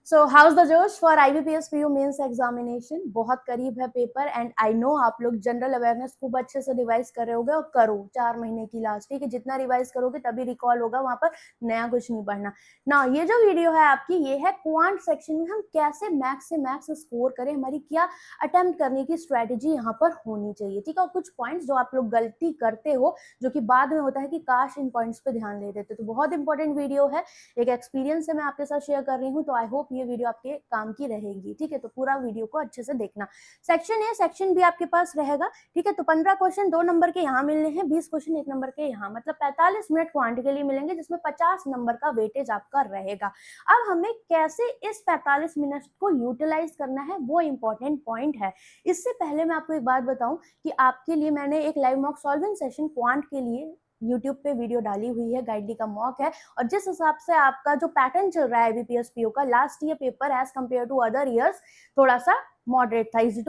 So how's the जोश for IBPS PU mains examination. बहुत करीब है पेपर एंड आई नो आप लोग जनरल अवेयरनेस खूब अच्छे से रिवाइज कर रहे होगे और करो 4 महीने की लास्ट, ठीक है। जितना रिवाइज करोगे तभी रिकॉल होगा, वहां पर नया कुछ नहीं पढ़ना ना। ये जो वीडियो है आपकी, ये है क्वांट सेक्शन में हम कैसे मैक्स से मैक्स स्कोर करें, हमारी क्या अटेम्प्ट करने की स्ट्रेटेजी यहाँ पर होनी चाहिए, ठीक है। और कुछ पॉइंट्स जो आप लोग गलती करते हो, जो कि बाद में होता है कि काश इन पॉइंट्स पे ध्यान दे देते, तो बहुत इंपॉर्टेंट वीडियो है। एक एक्सपीरियंस से मैं आपके साथ शेयर कर रही हूँ, तो आई होप ये वीडियो आपके काम की रहेगी, ठीक है। तो पूरा वीडियो को अच्छे से देखना। सेक्शन ए सेक्शन भी आपके पास रहेगा, ठीक है। तो 15 क्वेश्चन 2 नंबर के यहाँ मिलने हैं, 20 क्वेश्चन 1 नंबर के यहाँ, मतलब 45 मिनट क्वांट के लिए मिलेंगे, जिसमें 50 नंबर का वेटेज आपका रहेगा। अब हमें कैसे इस 45 मिनट को यूटिलाइज करना है, वो इंपॉर्टेंट पॉइंट है। इससे पहले मैं आपको एक बात बताऊं कि आपके लिए मैंने एक live mock solving session quant के लिए यूट्यूब पे वीडियो डाली हुई है, गाइडली का मॉक है। और जिस हिसाब से आपका जो पैटर्न चल रहा है IBPS PU का, last year paper as compared to other years थोड़ा सा मॉडरेट था, इजी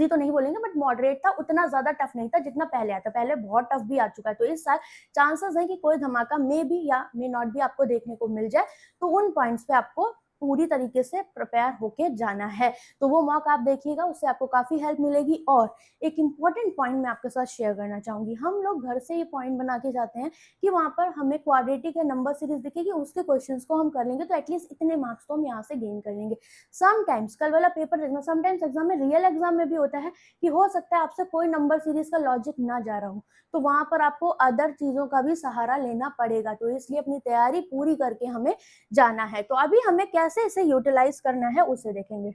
तो नहीं बोलेंगे बट मॉडरेट था, उतना ज्यादा टफ नहीं था जितना पहले आता। पहले बहुत टफ भी आ चुका है, तो इस साल चांसेस है कि कोई धमाका मे बी या मे नॉट भी आपको देखने को मिल जाए। तो उन पॉइंट्स पे आपको पूरी तरीके से प्रिपेयर होके जाना है। तो वो मॉक आप देखिएगा, उससे आपको काफी हेल्प मिलेगी। और एक इंपॉर्टेंट पॉइंट मैं आपके साथ शेयर करना चाहूंगी। हम लोग घर से ये पॉइंट बना के जाते हैं कि वहां पर हमें क्वाड्रेटिक या नंबर सीरीज दिखेगी, उसके क्वेश्चंस को हम कर लेंगे तो एटलीस्ट इतने मार्क्स तो हम यहाँ से गेन कर लेंगे। समटाइम्स कल वाला पेपर देखना, समटाइम्स एग्जाम में, रियल एग्जाम में भी होता है कि हो सकता है आपसे कोई नंबर सीरीज का लॉजिक ना जा रहा हो, तो वहां पर आपको अदर चीजों का भी सहारा लेना पड़ेगा। तो इसलिए अपनी तैयारी पूरी करके हमें जाना है। तो अभी हमें कैसे इसे यूटिलाइज करना है उसे देखेंगे,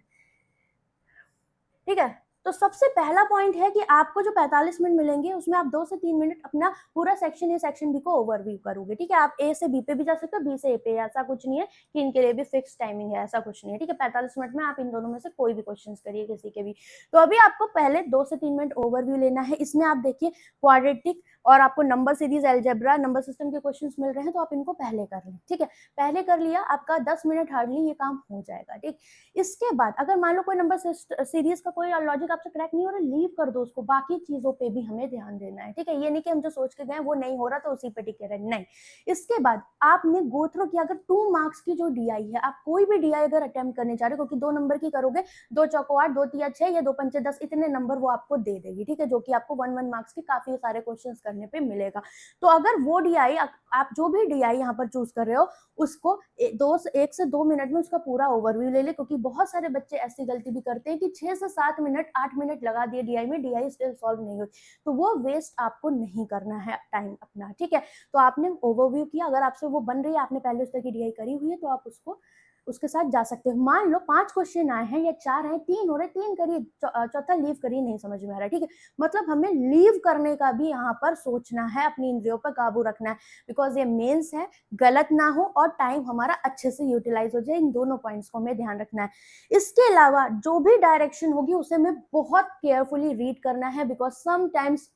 ठीक है। तो सबसे पहला पॉइंट है कि आपको जो 45 मिनट मिलेंगे उसमें आप 2 से 3 मिनट अपना पूरा सेक्शन ए सेक्शन बी को ओवरव्यू करोगे, ठीक है। आप ए से बी पे भी जा सकते हो, बी से ए पे, ऐसा कुछ नहीं है कि इनके लिए भी फिक्स टाइमिंग है, ऐसा कुछ नहीं है, ठीक है। 45 मिनट में आप इन दोनों में से कोई भी क्वेश्चन करिए, किसी के भी। तो अभी आपको पहले 2 से 3 मिनट ओवरव्यू लेना है। इसमें आप देखिए क्वाड्रेटिक और आपको number series, algebra, number system के क्वेश्चंस मिल रहे हैं, तो आप इनको पहले कर लें, ठीक है। पहले कर लिया, आपका 10 मिनट हार्डली ये काम हो जाएगा, ठीक। इसके बाद अगर मान लो कोई नंबर सीरीज का कोई लॉजिक आपसे क्रैक नहीं हो रहा, लीव कर दो उसको, बाकी चीजों पे भी हमें ध्यान देना है, ठीक है। ये नहीं कि हम जो सोच के गए वो नहीं हो रहा तो उसी पे टिके रहे, नहीं। इसके बाद आपने गो थ्रू किया, अगर 2 मार्क्स की जो DI है, आप कोई भी DI अगर अटेम्प्ट करने जा रहे हो, क्योंकि 2 नंबर की करोगे, 2 चौको 8, 2 तिया 6 या 2 पंचे 10, इतने नंबर वो आपको दे देगी, ठीक है, जो कि आपको 1 मार्क्स के काफी सारे क्वेश्चन करने पे मिलेगा। तो अगर वो DI, आप जो भी DI यहाँ पर चूज कर रहे हो, उसको 1 से 2 मिनट में उसका पूरा ओवरव्यू ले ले, क्योंकि बहुत सारे बच्चे ऐसी गलती भी करते हैं कि 6 से 7 मिनट 8 मिनट लगा दिए DI में, DI स्टिल सॉल्व नहीं हुई, तो वो वेस्ट आपको नहीं करना है टाइम अपना, ठीक है। तो आपने ओवरव्यू किया, अगर आपसे वो बन रही है, आपने पहले उस तरह की DI करी हुई है, तो आप उसको उसके साथ जा सकते हो। मान लो 5 क्वेश्चन आए हैं या 4 हैं, 3 हो रहे, 3 करिए, चौथा लीव करिए, नहीं समझ में आ रहा, ठीक है। मतलब हमें लीव करने का भी यहाँ पर सोचना है, अपनी इंद्रियों पर काबू रखना है, बिकॉज ये मेंस है, गलत ना हो और टाइम हमारा अच्छे से यूटिलाइज हो जाए। इन दोनों पॉइंट्स को हमें ध्यान रखना है। इसके अलावा जो भी डायरेक्शन होगी उसे हमें बहुत केयरफुली रीड करना है, बिकॉज समटाइम्स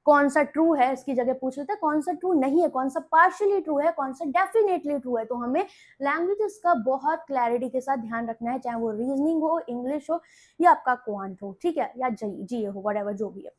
कौन सा ट्रू है इसकी जगह पूछ लेते हैं कौन सा ट्रू नहीं है, कौन सा पार्शियली ट्रू है, कौन सा डेफिनेटली ट्रू है। तो हमें लैंग्वेजेस का बहुत क्लैरिटी के साथ ध्यान रखना है, चाहे वो रीजनिंग हो, इंग्लिश हो या आपका क्वांट हो, ठीक है, या जीए हो, व्हाटएवर जो भी है,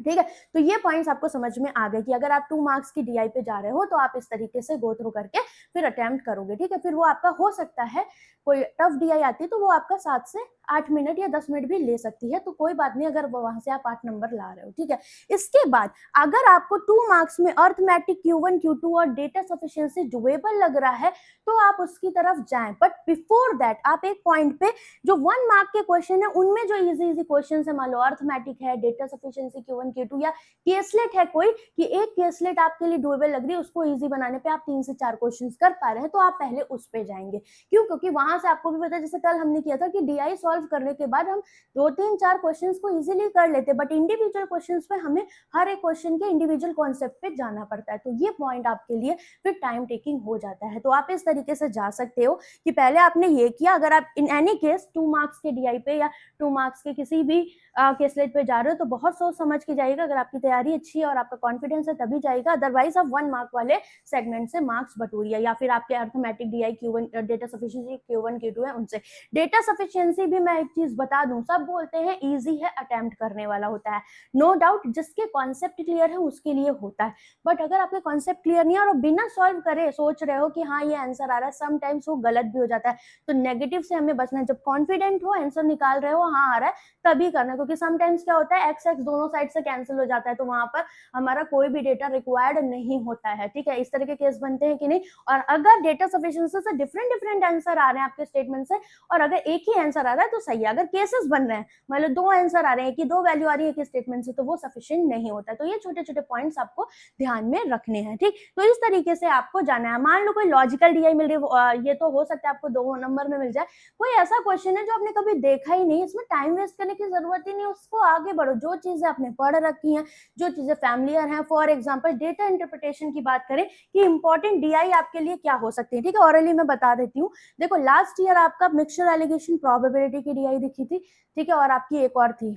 ठीक है। तो ये पॉइंट्स आपको समझ में आ गए कि अगर आप 2 मार्क्स की DI पे जा रहे हो तो आप इस तरीके से गो थ्रू करके फिर अटेम्प्ट करोगे, ठीक है। फिर वो आपका हो सकता है कोई टफ DI आती है तो वो आपका 7 से 8 मिनट या 10 मिनट भी ले सकती है, तो कोई बात नहीं अगर वहां से आप 8 नंबर ला रहे हो, ठीक है। इसके बाद अगर आपको 2 मार्क्स में अर्थमेटिक Q1 Q2 और डेटा सफिशिएंसी डुएबल लग रहा है तो आप उसकी तरफ जाएं, बट बिफोर दैट आप एक पॉइंट पे जो 1 मार्क के क्वेश्चन है उनमें जो इजी क्वेश्चन है, मान लो अर्थमेटिक है, डेटा सफिशिएंसी Q1 Q2 या केसलेट है कोई, कि एक केसलेट आपके लिए डुएबल लग रही है, उसको इजी बनाने पे आप 3 से 4 क्वेश्चन कर पा रहे हैं, तो आप पहले उस पे जाएंगे। क्यों? क्योंकि वहां से आपको भी पता है, जैसे कल हमने किया था कि DI सॉल्व करने के बाद हम 2-3-4 क्वेश्चन को इजीली कर लेते, बट इंडिविजुअल क्वेश्चन पे हमें हर एक क्वेश्चन के इंडिविजुअल कॉन्सेप्ट पे जाना पड़ता है, तो ये पॉइंट आपके लिए फिर टाइम टेकिंग हो जाता है। तो आप इस तरीके से जा सकते हो कि पहले आपने ये किया, अगर आप इन एनी केस 2 मार्क्स के DI पे या 2 मार्क्स के किसी भी केसलेट पे जा रहे हो तो बहुत सोच समझ के जाइएगा। अगर आपकी तैयारी अच्छी है और आपका कॉन्फिडेंस है तभी जाएगा, अदरवाइज आप 1 मार्क वाले सेगमेंट से मार्क्स बटोरिए, या फिर आपके arithmetic DI Q1 data sufficiency Q1 Q2 है उनसे। डेटा सफिशिएंसी भी मैं एक चीज बता दूं, सब बोलते हैं इजी है, अटेम्प्ट करने वाला होता है, नो डाउट जिसके कॉन्सेप्ट क्लियर है उसके लिए होता है, बट अगर आपके कॉन्सेप्ट क्लियर नहीं है और बिना सॉल्व करे सोच रहे हो कि हाँ ये आंसर आ रहा है, समटाइम्स वो गलत भी हो जाता है। तो नेगेटिव से हमें बचना है, जब कॉन्फिडेंट हो, आंसर निकाल रहे हो, हाँ आ रहा है, तभी करना है, क्योंकि समटाइम्स क्या होता है एक्स एक्स दोनों साइड से कैंसिल हो जाता है, तो वहां पर हमारा कोई भी डेटा रिक्वायर्ड नहीं होता है। ठीक है, इस तरह के केस बनते हैं कि नहीं। और अगर डेटा सफिशिएंसी से डिफरेंट डिफरेंट आंसर आ रहे हैं आपके स्टेटमेंट से, और अगर एक ही आंसर आ रहा है तो सही है, अगर केसेस बन रहे हैं मतलब दो आंसर आ रहे हैं कि दो वैल्यू आ रही है एक स्टेटमेंट से, तो वो सफिशिएंट नहीं होता है। तो ये छोटे छोटे पॉइंट्स आपको ध्यान में रखने हैं। ठीक, तो इस तरीके से आपको जाना है। मान लो कोई लॉजिकल डीआई मिल रही है, ये तो हो सकता है आपको 2 नंबर में मिल जाए। कोई ऐसा क्वेश्चन है जो आपने कभी देखा ही नहीं, इसमें टाइम वेस्ट करने की जरूरत ही नहीं, उसको आगे बढ़ो, जो चीजें आपने पढ़ रखी हैं, जो चीजें फैमिलियर हैं। फॉर एग्जांपल डेटा इंटरप्रिटेशन की बात करें कि इंपॉर्टेंट डीआई आपके लिए क्या हो सकती है। ठीक है, ऑरली मैं बता देती हूँ। देखो लास्ट ईयर आपका मिक्सचर एलिगेशन प्रोबेबिलिटी की डीआई दिखी थी। ठीक है, और आपकी एक और थी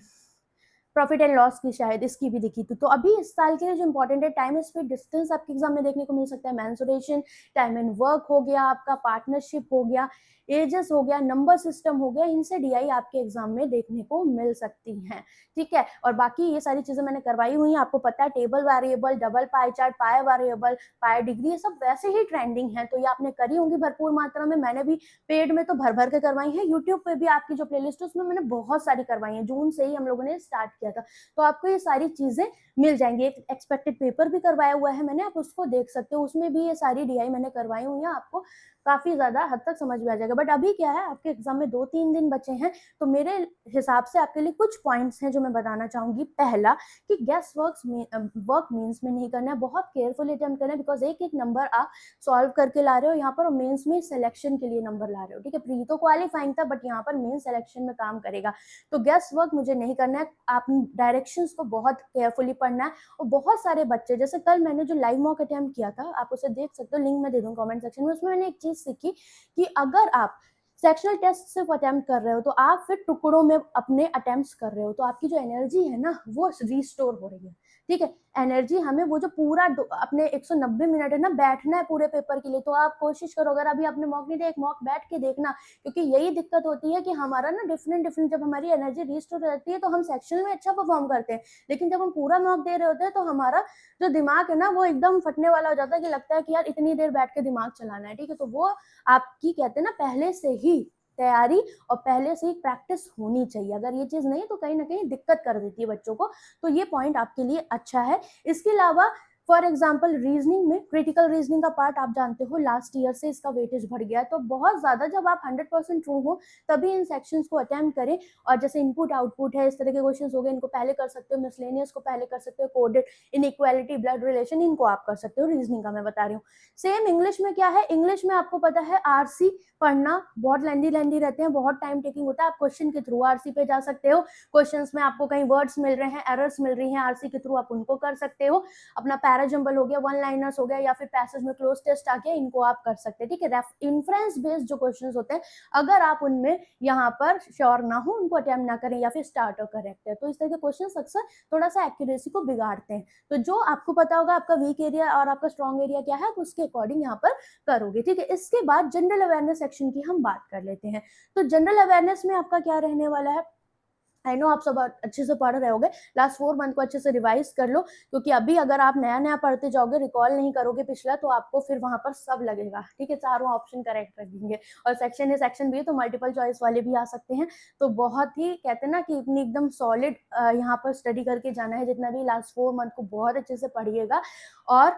प्रॉफिट एंड लॉस की, शायद इसकी भी दिखी थी। तो अभी इस साल के लिए जो इंपॉर्टेंट है, टाइम स्पीड डिस्टेंस आपके एग्जाम में देखने को मिल सकता है, मेंसुरेशन, टाइम एंड वर्क हो गया आपका, पार्टनरशिप हो गया, एजेस हो गया, नंबर सिस्टम हो गया, इनसे डीआई आपके एग्जाम में देखने को मिल सकती हैं। ठीक है, और बाकी ये सारी चीजें मैंने करवाई हुई हैं, आपको पता है table variable, double pie chart, pie variable, pie degree, ये सब वैसे ही ट्रेंडिंग है, तो ये आपने करी होंगी भरपूर मात्रा में। मैंने भी पेड में तो भर भर के करवाई है, यूट्यूब पे भी आपकी जो प्लेलिस्ट है उसमें मैंने बहुत सारी करवाई है, जून से ही हम लोगों ने स्टार्ट किया था। तो आपको ये सारी चीजें मिल जाएंगी। एक एक्सपेक्टेड पेपर भी करवाया हुआ है मैंने, आप उसको देख सकते हो, उसमें भी ये सारी डीआई मैंने करवाई हुई है, आपको काफी ज्यादा हद तक समझ में आ जाएगा। बट अभी क्या है, आपके एग्जाम में 2-3 दिन बचे हैं, तो मेरे हिसाब से आपके लिए कुछ पॉइंट्स हैं जो मैं बताना चाहूंगी। पहला कि गेस वर्क मीन्स में नहीं करना है, बहुत केयरफुली अटेम्प्ट करना है, बिकॉज एक एक नंबर आप सॉल्व करके ला रहे हो यहाँ पर, और मेंस में सिलेक्शन के लिए नंबर ला रहे हो। ठीक है, प्री तो क्वालिफाइंग था, बट यहाँ पर मेन सिलेक्शन में काम करेगा, तो गेस वर्क मुझे नहीं करना है। आप डायरेक्शंस को बहुत केयरफुली पढ़ना है। और बहुत सारे बच्चे, जैसे कल मैंने जो लाइव मॉक अटेम्प्ट किया था, आप उसे देख सकते हो, लिंक मैं दे दूंगा कमेंट सेक्शन में, उसमें मैंने एक चीज सीखी कि अगर आप सेक्शनल टेस्ट सिर्फ अटेम्प्ट कर रहे हो, तो आप फिर टुकड़ों में अपने अटेम्प्ट्स कर रहे हो, तो आपकी जो एनर्जी है ना वो रिस्टोर हो रही है। ठीक है, एनर्जी हमें वो जो पूरा अपने 190 मिनट है ना बैठना है पूरे पेपर के लिए, तो आप कोशिश करो, अगर अभी आपने मॉक नहीं दिया, एक मॉक बैठ के देखना, क्योंकि यही दिक्कत होती है कि हमारा ना डिफरेंट डिफरेंट, जब हमारी एनर्जी रिस्टोर रहती है तो हम सेक्शन में अच्छा परफॉर्म करते हैं, लेकिन जब हम पूरा मॉक दे रहे होते हैं तो हमारा जो दिमाग है ना वो एकदम फटने वाला हो जाता है, कि लगता है कि यार इतनी देर बैठ के दिमाग चलाना है। ठीक है, तो वो आपकी कहते हैं ना पहले से ही तैयारी और पहले से ही प्रैक्टिस होनी चाहिए। अगर ये चीज नहीं तो कहीं ना कहीं दिक्कत कर देती है बच्चों को, तो ये पॉइंट आपके लिए अच्छा है। इसके अलावा फॉर एग्जाम्पल रीजनिंग में, क्रिटिकल रीजनिंग का पार्ट आप जानते हो लास्ट ईयर से इसका वेटेज बढ़ गया है, तो बहुत ज्यादा जब आप 100% ट्रू हो तभी इन सेक्शंस को अटेम्प्ट करें। और जैसे इनपुट आउटपुट है, इस तरह के क्वेश्चंस हो गए, इनको पहले कर सकते हो, मिसलेनियस को पहले कर सकते हो, कोडेड, इनइक्वालिटी, ब्लड रिलेशन, इनको आप कर सकते हो, रीजनिंग का मैं बता रही हूँ। सेम इंग्लिश में क्या है, इंग्लिश में आपको पता है आरसी पढ़ना बहुत लेंदी रहते हैं, बहुत टाइम टेकिंग होता है, आप क्वेश्चन के थ्रू आरसी पे जा सकते हो, क्वेश्चंस में आपको कहीं वर्ड्स मिल रहे हैं, एरर्स मिल रही हैं, आरसी के थ्रू आप उनको कर सकते हो। अपना पैराजम्बल हो गया, वन लाइनर्स हो गया, या फिर पैसेज में क्लोज टेस्ट आ गया, इनको आप कर सकते हैं। ठीक है, इन्फ्रेंस बेस्ड जो क्वेश्चंस होते हैं, अगर आप उनमें यहाँ पर श्योर ना हो, उनको अटेम्प्ट ना करें, या फिर स्टार्टर करेक्ट है, तो इस तरह के क्वेश्चन अक्सर थोड़ा सा एक्यूरेसी को बिगाड़ते हैं। तो जो आपको पता होगा आपका वीक एरिया और आपका स्ट्रॉन्ग एरिया क्या है, तो उसके अकॉर्डिंग यहाँ पर करोगे। ठीक है, इसके बाद जनरल अवेयरनेस सेक्शन की हम बात कर लेते हैं। तो जनरल अवेयरनेस में आपका क्या रहने वाला है, आई नो आप सब अच्छे से पढ़ रहे होगे, लास्ट 4 मंथ को अच्छे से रिवाइज कर लो, क्योंकि अभी अगर आप नया नया पढ़ते जाओगे, रिकॉल नहीं करोगे पिछला, तो आपको फिर वहां पर सब लगेगा। ठीक है, चारों ऑप्शन करेक्ट रखेंगे, और सेक्शन है, सेक्शन भी, तो मल्टीपल चॉइस वाले भी आ सकते हैं। तो बहुत ही कहते हैं ना कि इतनी एकदम सॉलिड यहाँ पर स्टडी करके जाना है, जितना भी लास्ट 4 मंथ को बहुत अच्छे से पढ़िएगा, और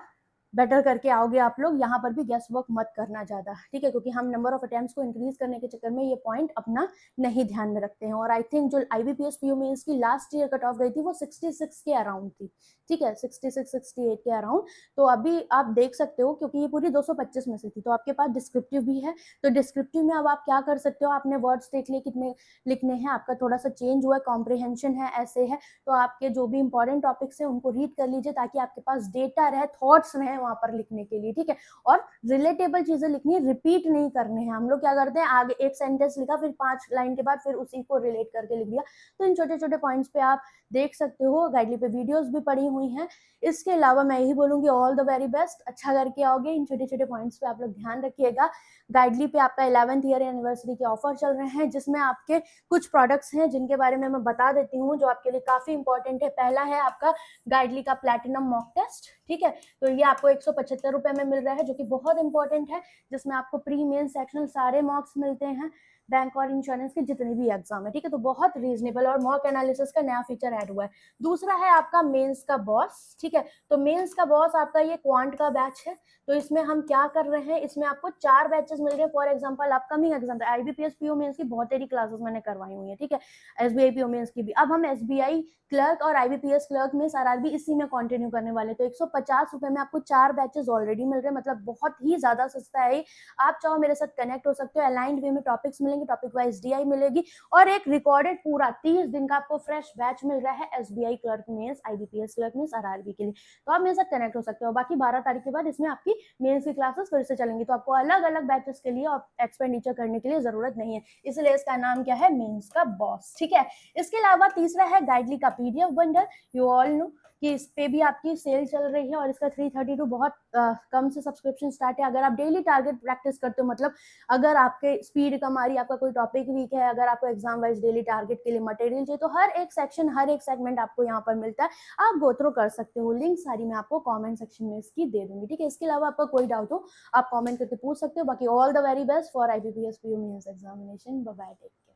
बेटर करके आओगे आप लोग। यहाँ पर भी गेस वर्क मत करना ज्यादा, ठीक है, क्योंकि हम नंबर ऑफ अटेम्प्ट्स को इंक्रीज करने के चक्कर में ये पॉइंट अपना नहीं ध्यान में रखते हैं। और आई थिंक जो IBPS PU मेंस की लास्ट ईयर कट ऑफ गई थी वो 66 के अराउंड थी। ठीक है, 66-68 के अराउंड। तो अभी आप देख सकते हो, क्योंकि ये पूरी 225 में से थी, तो आपके पास डिस्क्रिप्टिव भी है, तो डिस्क्रिप्टिव में अब आप क्या कर सकते हो, आपने वर्ड्स देख लिए कितने लिखने हैं, आपका थोड़ा सा चेंज हुआ है, कॉम्प्रिहेंशन है, ऐसे है, तो आपके जो भी इंपॉर्टेंट टॉपिक्स है उनको रीड कर लीजिए, ताकि आपके पास डेटा रहे, थॉट्स रहे वहां पर लिखने के लिए। ठीक है, और रिलेटेबल चीजें लिखनी है, रिपीट नहीं करने हैं। हम लोग क्या करते हैं, आगे एक सेंटेंस लिखा, फिर 5 लाइन के बाद फिर उसी को रिलेट करके लिख दिया। तो इन छोटे छोटे पॉइंट्स पे आप देख सकते हो, गाइडली पे वीडियोस भी पड़ी हुई हैं। इसके अलावा मैं यही बोलूंगी, ऑल द वेरी बेस्ट, अच्छा करके आओगे। इन छोटे छोटे पॉइंट्स पे आप लोग ध्यान रखिएगा। गाइडली पे आपका 11th ईयर एनिवर्सरी के ऑफर चल रहे हैं, जिसमें आपके कुछ प्रोडक्ट्स हैं जिनके बारे में मैं बता देती हूँ जो आपके लिए काफी इंपॉर्टेंट है। पहला है आपका गाइडली का प्लैटिनम मॉक टेस्ट, ठीक है, तो ये आपको 175 रुपए में मिल रहा है, जो कि बहुत इंपॉर्टेंट है, जिसमें आपको प्री मेन सेक्शनल सारे मॉक्स मिलते हैं, बैंक और इंश्योरेंस के जितने भी एग्जाम है, ठीक है, तो बहुत रीजनेबल और मॉक एनालिसिस का नया फीचर ऐड हुआ है। दूसरा है आपका मेंस का बॉस, ठीक है, तो मेंस का बॉस आपका ये क्वांट का बैच है। तो इसमें हम क्या कर रहे हैं, इसमें आपको 4 बैचेस मिल रहे हैं। For example upcoming exam IBPS PO mains की बहुत सारी क्लासेस मैंने करवाई हुई है, ठीक है, एसबीआई पीओ मेंस की भी। अब हम एसबीआई क्लर्क और आईबीपीएस क्लर्क में आरआरबी इसी में कंटिन्यू करने वाले, तो 150 रुपए में आपको 4 बैचेस ऑलरेडी मिल रहे हैं, मतलब बहुत ही ज्यादा सस्ता है। आप चाहो मेरे साथ कनेक्ट हो सकते हो, अलाइंड वे में टॉपिक्स मिलेंगे, टॉपिक वाइज डीआई मिलेगी, और एक रिकॉर्डेड पूरा 30 दिन का आपको फ्रेश बैच मिल रहा है SBI clerk mains, IBPS clerk mains, RRB के लिए। तो आप मेरे साथ कनेक्ट हो सकते हो। बाकी 12 तारीख के बाद इसमें आपकी मेंस की क्लासेस फिर से चलेंगी, तो आपको अलग अलग बैचेस के लिए एक्सपेंडिचर करने के लिए जरूरत नहीं है, इसलिए इसका नाम क्या है, मेंस का बॉस, ठीक है। इसके अलावा तीसरा है गाइडली का PDF bundle. You all know कि इस पे भी आपकी सेल चल रही है, और इसका 332 बहुत कम से सब्सक्रिप्शन स्टार्ट है। अगर आप डेली टारगेट प्रैक्टिस करते हो, मतलब अगर आपके स्पीड कम आ रही है, आपका कोई टॉपिक वीक है, अगर आपको एग्जाम वाइज डेली टारगेट के लिए मटेरियल चाहिए, तो हर एक सेक्शन, हर एक सेगमेंट आपको यहाँ पर मिलता है, आप गो थ्रू कर सकते हो। लिंक सारी मैं आपको कॉमेंट सेक्शन में इसकी दे दूंगी, ठीक है। इसके अलावा आपका कोई डाउट हो आप कॉमेंट करके पूछ सकते हो। बाकी all the very best for IBPS PO mains examination. Bye bye, take care.